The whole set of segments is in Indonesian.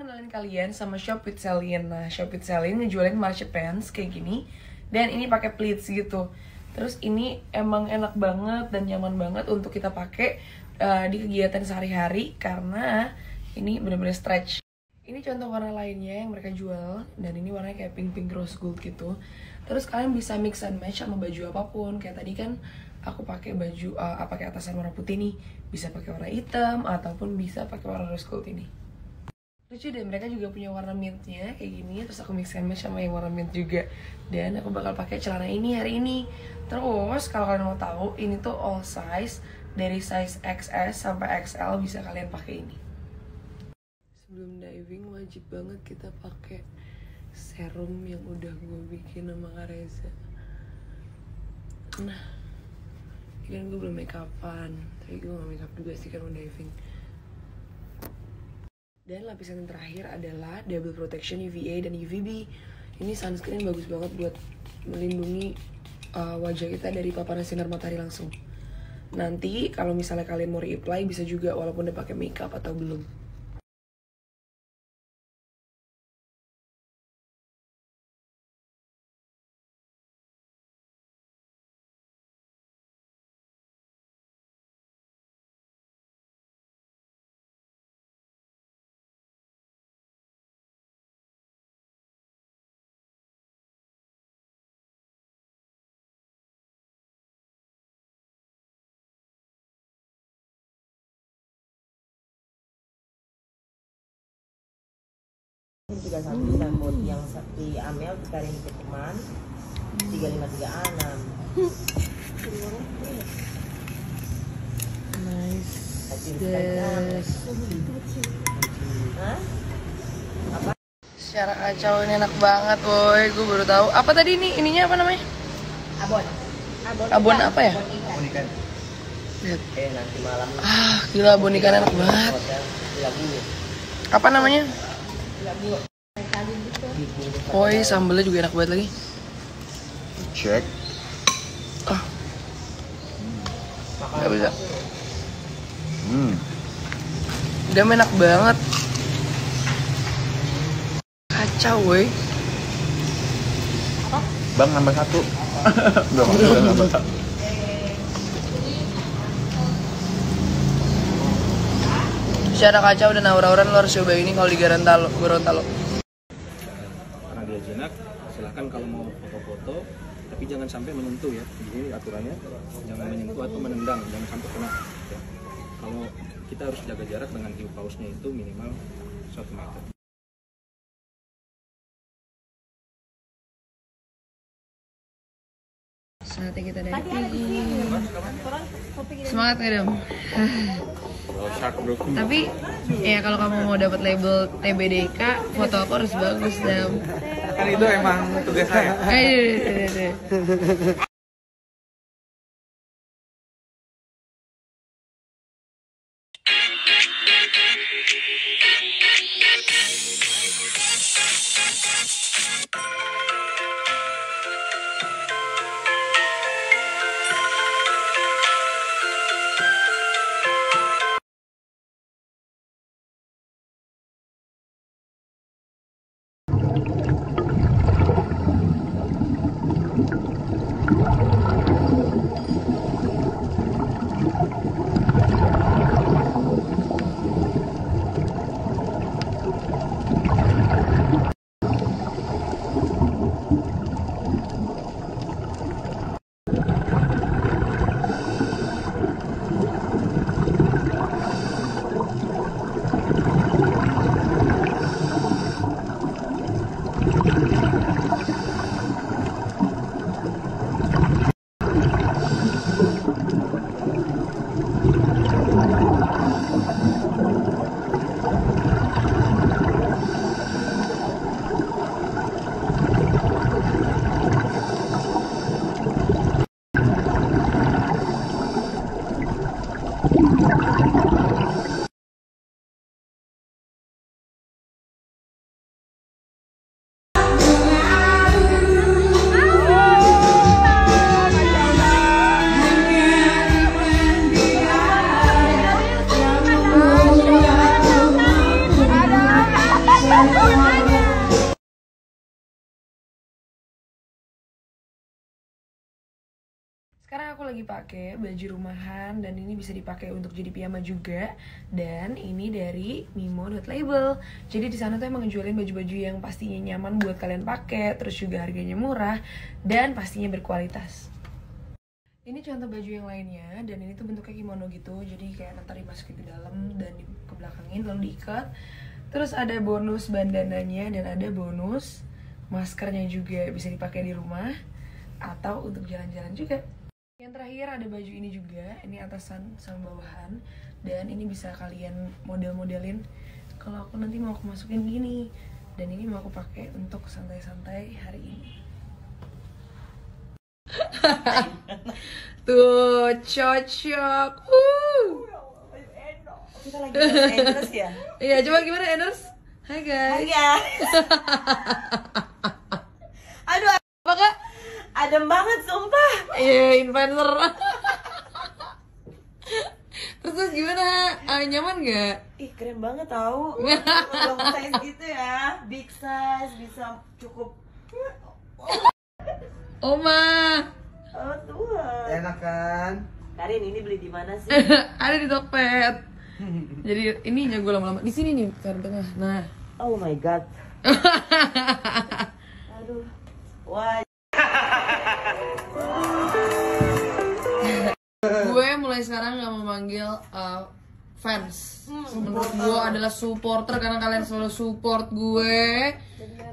kenalin kalian sama Shop with Celine. Nah, Shop with Celine ngejualin marzipan kayak gini. Dan ini pakai pleats gitu. Terus ini emang enak banget dan nyaman banget untuk kita pakai di kegiatan sehari-hari karena ini bener-bener stretch. Ini contoh warna lainnya yang mereka jual dan ini warnanya kayak pink rose gold gitu. Terus kalian bisa mix and match sama baju apapun. Kayak tadi kan aku pakai baju pakai atasan warna putih nih, bisa pakai warna hitam ataupun bisa pakai warna rose gold ini. Lucu deh, mereka juga punya warna mintnya kayak gini. Terus aku mix and match sama yang warna mint juga. Dan aku bakal pakai celana ini hari ini. Terus kalau kalian mau tahu, ini tuh all size. Dari size XS sampai XL bisa kalian pakai ini. Sebelum diving wajib banget kita pakai serum yang udah gue bikin sama Kak Reza. Nah, ini kan gue belum make upan. Tapi gue gak make up juga sih kan mau diving. Dan lapisan yang terakhir adalah double protection UVA dan UVB. Ini sunscreen bagus banget buat melindungi wajah kita dari paparan sinar matahari langsung. Nanti kalau misalnya kalian mau reapply bisa juga walaupun udah pakai makeup atau belum. Tiga satu dan buat yang di Amel Karin Keteman 3536. Nice. Yes. Apa? Secara kacau ini enak banget, boy. Gue baru tahu. Apa tadi ini? Ininya apa namanya? Abon apa ya? Abon ikan. Lihat. Nanti malam. Gila abon ikan enak banget. Apa namanya? Boy, sambelnya juga enak banget lagi. Cek. Gak bisa. Udah enak banget. Kacau, woy. Bang nambah satu. Udah nambah satu. Secara kacau dan aura-auran lo harus coba ini kalau di Gorontalo. Karena dia jinak, silahkan kalau mau foto-foto, tapi jangan sampai menyentuh ya. Jadi aturannya jangan menyentuh atau menendang, jangan sampai kena. Ya. Kalau kita harus jaga jarak dengan hiu pausnya itu minimal 1 meter. Saatnya kita diving. Semangat nggak dong? Tapi ya kalau kamu mau dapat label TBDK, foto aku harus bagus dong. Kan itu emang tugas saya. Sekarang aku lagi pakai baju rumahan dan ini bisa dipakai untuk jadi piyama juga. Dan ini dari Mimo.label. Jadi di sana tuh emang ngejualin baju-baju yang pastinya nyaman buat kalian pakai, terus juga harganya murah dan pastinya berkualitas. Ini contoh baju yang lainnya dan ini tuh bentuknya kimono gitu. Jadi kayak nanti dimasukin ke dalam dan ke belakangin lalu diikat. Terus ada bonus bandananya dan ada bonus maskernya juga, bisa dipakai di rumah atau untuk jalan-jalan juga. Yang terakhir ada baju ini juga, ini atasan sama bawahan dan ini bisa kalian model-modelin kalau aku nanti mau aku masukin gini. Dan ini mau aku pakai untuk santai-santai hari ini. Tuh, cocok. Kita lagi endorse ya? Iya, coba gimana endorse? Hai guys. Hai guys. Aduh, Apa kak? adem banget sumpah. Iya, influencer. Terus gimana? Nyaman nggak? Ih, keren banget tau. Long size gitu ya, big size, bisa cukup. Oma. Oh Tuhan. Enak kan? Karin, ini beli di mana sih? Ada di Tokped. Jadi ini jago lama-lama. Di sini nih, Karen tengah. Nah. Oh my god. Aduh. Wah. Gue mulai sekarang gak mau manggil fans. Menurut gue adalah supporter karena kalian selalu support gue.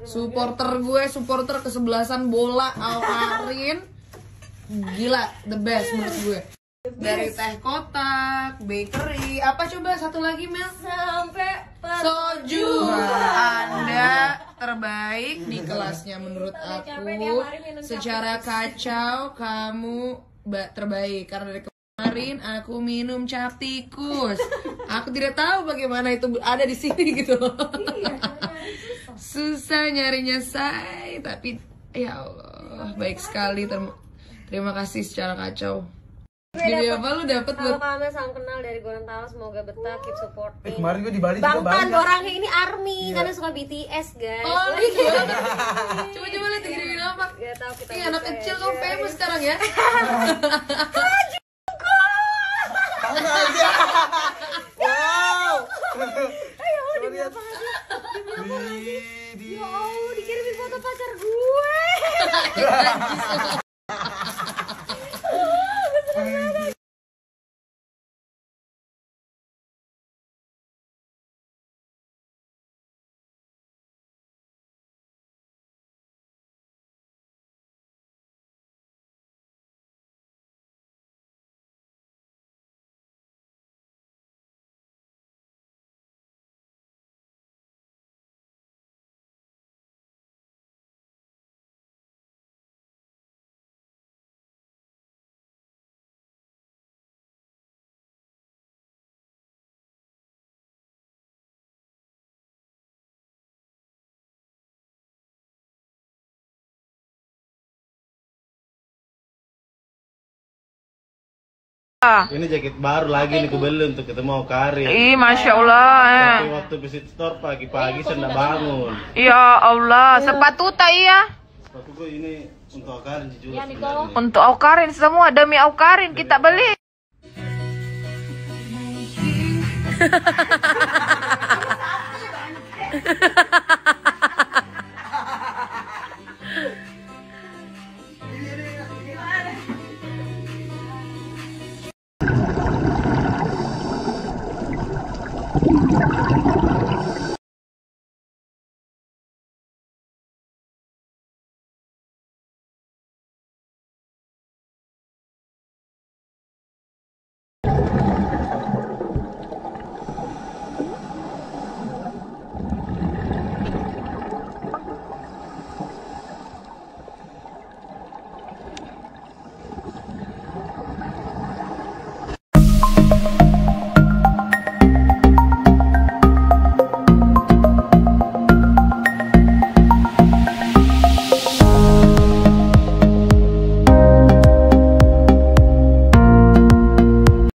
Supporter kesebelasan bola Alkarin. Gila, the best menurut gue. Dari teh kotak, bakery, apa coba satu lagi Mel? Sampai Soju. Anda terbaik di kelasnya menurut aku. Secara kacau kamu terbaik karena dari kemarin aku minum cap tikus. Aku tidak tahu bagaimana itu ada di sini gitu. Susah nyarinya say, tapi ya Allah baik sekali. Terima kasih secara kacau. Jadi apa lu dapet Kalau buat kami salam kenal dari Gorontalo, semoga betah, keep supporting. Kemarin gue di Bali juga Bangtan banyak. orangnya ini ARMY karena suka BTS guys. Oh iya. Coba lihat gini apa? Gak tahu kita. Ini anak kecil kok famous sekarang ya. Tahu nggak aja? Wow. Oh, dikirimin foto pacar gue. Ini jaket baru lagi nih gue beli untuk ketemu Karin. Ih, Masya Allah. Tapi waktu visit store pagi-pagi saya nggak bangun. Ya Allah, sepatu tak iya. Sepatu gue ini untuk Karin jujur sebenarnya. Untuk Aukarin semua demi Aukarin kita beli.